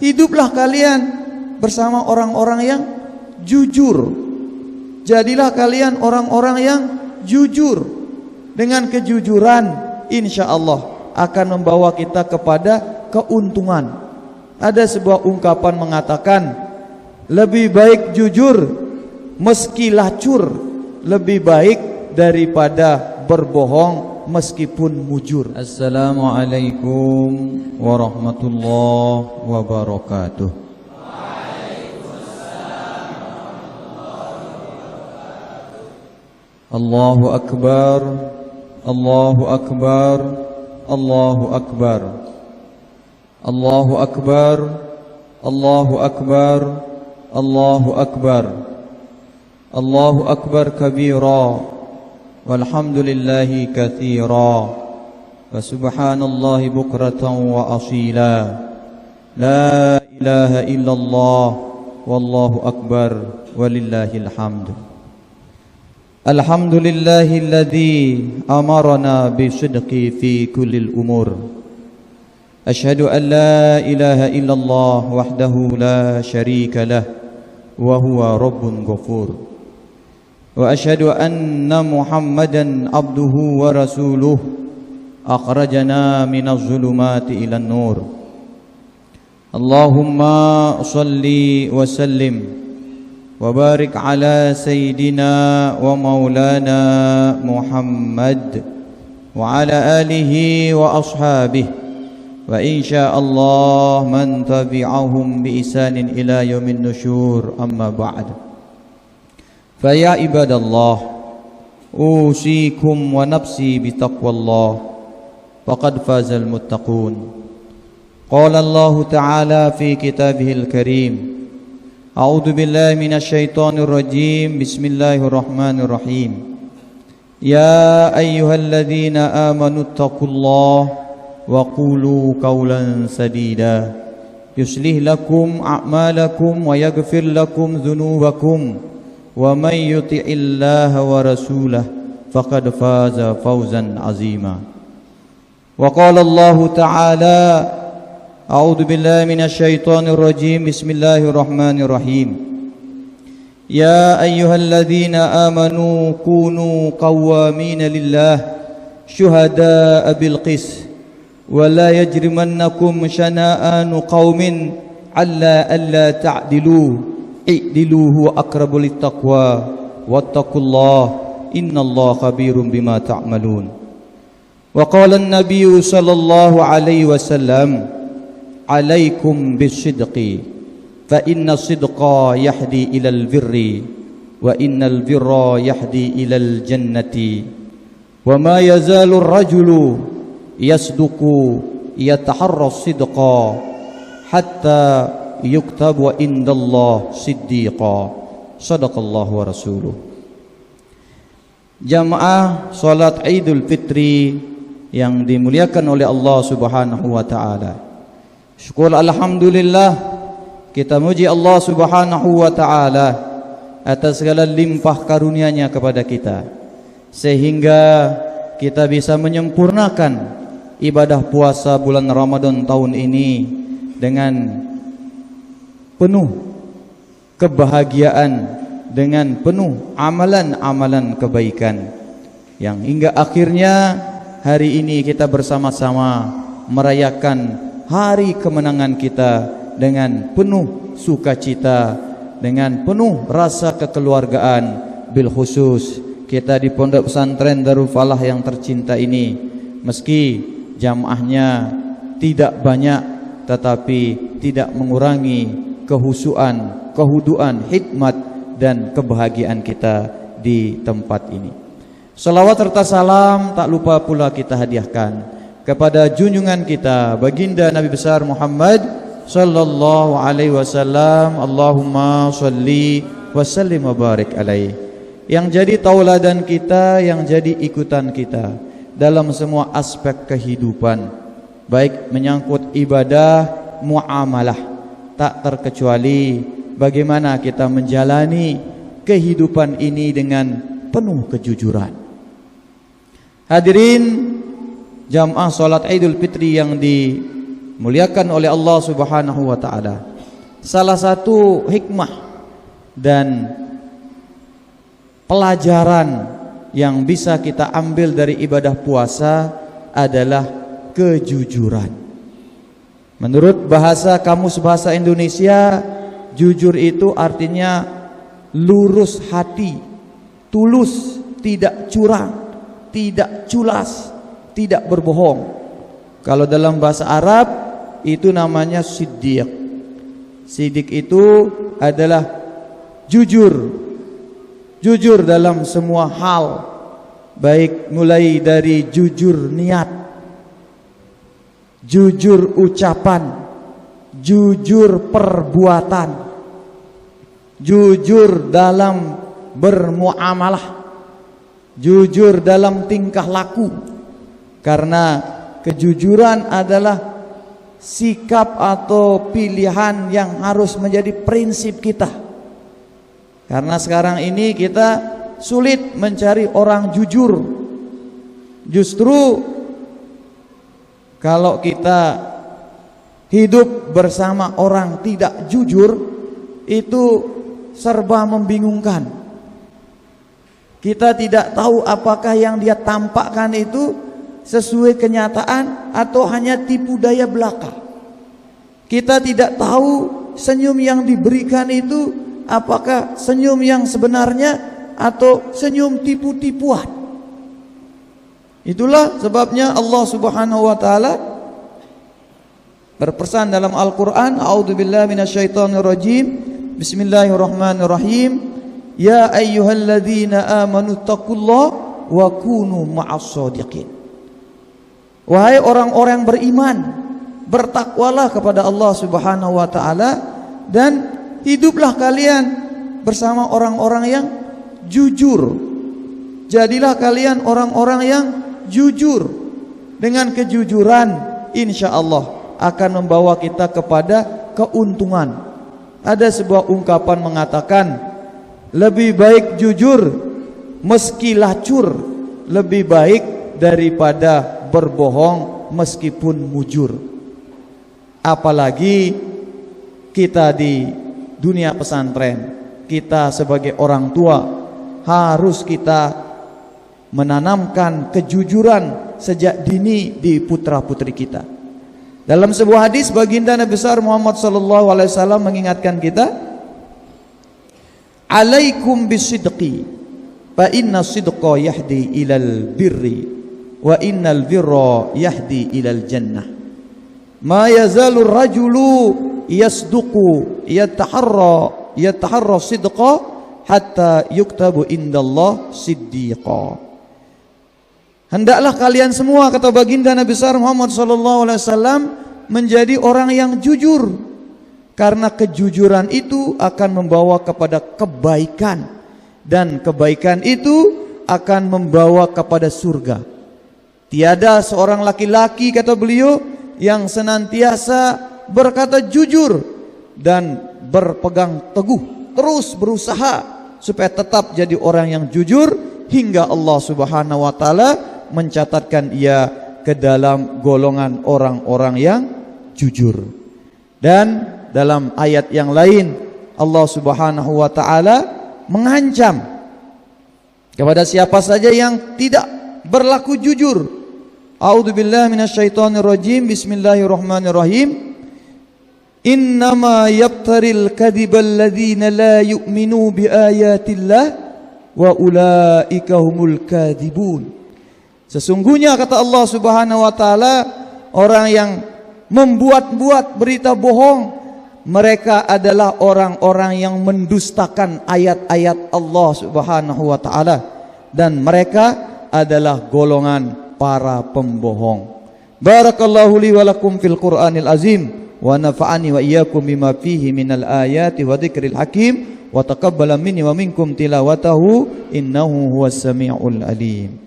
hiduplah kalian bersama orang-orang yang jujur. Jadilah kalian orang-orang yang jujur. Dengan kejujuran insya Allah akan membawa kita kepada keuntungan. Ada sebuah ungkapan mengatakan, lebih baik jujur meski lacur, lebih baik daripada berbohong meskipun mujur. Assalamualaikum warahmatullahi wabarakatuh. Allahu Akbar, Allahu Akbar, Allahu Akbar, Allahu Akbar, Allahu Akbar, Allahu Akbar, Allahu Akbar kabira, walhamdulillahi katsira, wa subhanallahi bukratan wa asila, la ilaha illallah, wallahu akbar, walillahil hamd. Alhamdulillahilladzi amarna bisidqi fi kullil umur. Asyhadu an la ilaha illallah wahdahu la syarika lah wa huwa rabbun ghafur. Wa asyhadu anna Muhammadan abduhu wa rasuluh akhrajana minaz zulumati ilan nur. Allahumma shalli wa sallim wa barik ala sayyidina wa maulana Muhammad wa ala alihi wa ashabihi wa insyaallah man tabi'ahum bi ihsanin ila yaumin nusyur, amma ba'd. Fa ya ibadallah, usikum wa nafsi bi taqwallah, faqad fazal muttaqun. Qala Allah ta'ala fi kitabihil karim, a'udzu billahi minasy syaithanir rajim, bismillahirrahmanirrahim. Ya ayyuhalladzina amanu taqullaha wa qulu qawlan sadida yuslih lakum a'malakum wa yaghfir lakum dzunubakum wa may yuti'illaha wa rasulahu faqad faza fawzan 'azima. Wa qala Allah ta'ala, a'udzu billahi minasy syaithanir rajim, bismillahirrahmanirrahim. Ya ayyuhalladzina amanu kunu qawwamina lillah syuhada'a bil qist wa la yajrimannakum shana'anu qaumin alla alla ta'dilu i'dilu huwa aqrabu littaqwa wattaqullaha innallaha khabirum bima ta'malun. Wa qala an-nabiyyu sallallahu alaihi wasallam, alaikum bisidqi fa inna sidqa yahdi ilal birri wa innal birra yahdi ilal jannati wa ma yazalu rajulu yasduqu yataharra sidqa hatta yuktab wa indallah siddiqa. Sadaqallahu wa rasuluh. Jamaah salat Idul Fitri yang dimuliakan oleh Allah Subhanahu wa taala, syukur alhamdulillah, kita muji Allah Subhanahu wa ta'ala atas segala limpah karunia-Nya kepada kita, sehingga kita bisa menyempurnakan ibadah puasa bulan Ramadan tahun ini dengan penuh kebahagiaan, dengan penuh amalan-amalan kebaikan, yang hingga akhirnya hari ini kita bersama-sama merayakan hari kemenangan kita dengan penuh sukacita, dengan penuh rasa kekeluargaan. Bil khusus kita di Pondok Pesantren Darul Falah yang tercinta ini, meski jamaahnya tidak banyak, tetapi tidak mengurangi kehusuan, kehuduan, hikmat dan kebahagiaan kita di tempat ini. Salawat serta salam tak lupa pula kita hadiahkan kepada junjungan kita baginda Nabi besar Muhammad sallallahu alaihi wasallam. Allahumma shalli wa sallim wa barik alaihi, yang jadi tauladan kita, yang jadi ikutan kita dalam semua aspek kehidupan, baik menyangkut ibadah, muamalah, tak terkecuali bagaimana kita menjalani kehidupan ini dengan penuh kejujuran. Hadirin jamaah salat Idul Fitri yang dimuliakan oleh Allah Subhanahu wa taala. Salah satu hikmah dan pelajaran yang bisa kita ambil dari ibadah puasa adalah kejujuran. Menurut bahasa Kamus Bahasa Indonesia, jujur itu artinya lurus hati, tulus, tidak curang, tidak culas, tidak berbohong. Kalau dalam bahasa Arab itu namanya siddiq. Siddiq itu adalah jujur. Jujur dalam semua hal, baik mulai dari jujur niat, jujur ucapan, jujur perbuatan, jujur dalam bermuamalah, jujur dalam tingkah laku. Karena kejujuran adalah sikap atau pilihan yang harus menjadi prinsip kita. Karena sekarang ini kita sulit mencari orang jujur. Justru kalau kita hidup bersama orang tidak jujur, itu serba membingungkan. Kita tidak tahu apakah yang dia tampakkan itu sesuai kenyataan atau hanya tipu daya belaka. Kita tidak tahu senyum yang diberikan itu apakah senyum yang sebenarnya atau senyum tipu-tipuan. Itulah sebabnya Allah Subhanahu wa taala berpesan dalam Al-Qur'an, a'udzubillahi minasyaitonirrajim, bismillahirrahmanirrahim, ya ayyuhalladzina amanu taqullaha wa kunu ma'as-shadiqin. Wahai orang-orang beriman, bertakwalah kepada Allah Subhanahu wa taala dan hiduplah kalian bersama orang-orang yang jujur. Jadilah kalian orang-orang yang jujur. Dengan kejujuran insya Allah akan membawa kita kepada keuntungan. Ada sebuah ungkapan mengatakan, lebih baik jujur meski lacur, lebih baik daripada berbohong meskipun mujur. Apalagi kita di dunia pesantren, kita sebagai orang tua harus kita menanamkan kejujuran sejak dini di putra-putri kita. Dalam sebuah hadis, baginda Nabi besar Muhammad sallallahu alaihi wasallam mengingatkan kita, alaikum bisidqi fa inna sidqa yahdi ilal birri wa innal birra yahdi ilal jannah. Ma yazalu rajulu yasduqu yataharra sidqa hatta yuktabu indallah siddiqa. Hendaklah kalian semua, kata baginda Nabi besar Muhammad sallallahu alaihi wasallam, menjadi orang yang jujur, karena kejujuran itu akan membawa kepada kebaikan, dan kebaikan itu akan membawa kepada surga. Tiada seorang laki-laki, kata beliau, yang senantiasa berkata jujur dan berpegang teguh, terus berusaha supaya tetap jadi orang yang jujur hingga Allah Subhanahu wa taala mencatatkan ia ke dalam golongan orang-orang yang jujur. Dan dalam ayat yang lain Allah Subhanahu wa taala mengancam kepada siapa saja yang tidak berlaku jujur. A'udzubillahi minasyaitonirrajim, bismillahirrahmanirrahim. Innama yaftaril kadhibal ladzina la yu'minu biayatillah wa ulaika humul kadhibun. Sesungguhnya, kata Allah Subhanahu wa taala, orang yang membuat-buat berita bohong, mereka adalah orang-orang yang mendustakan ayat-ayat Allah Subhanahu wa taala, dan mereka adalah golongan para pembohong. Barakallahu li wa lakum fil Qur'anil azim wa nafa'ani wa iyyakum bima fihi minal ayati wa dzikril hakim wa taqabbala minni wa minkum tilawatahu innahu huwas samiul alim.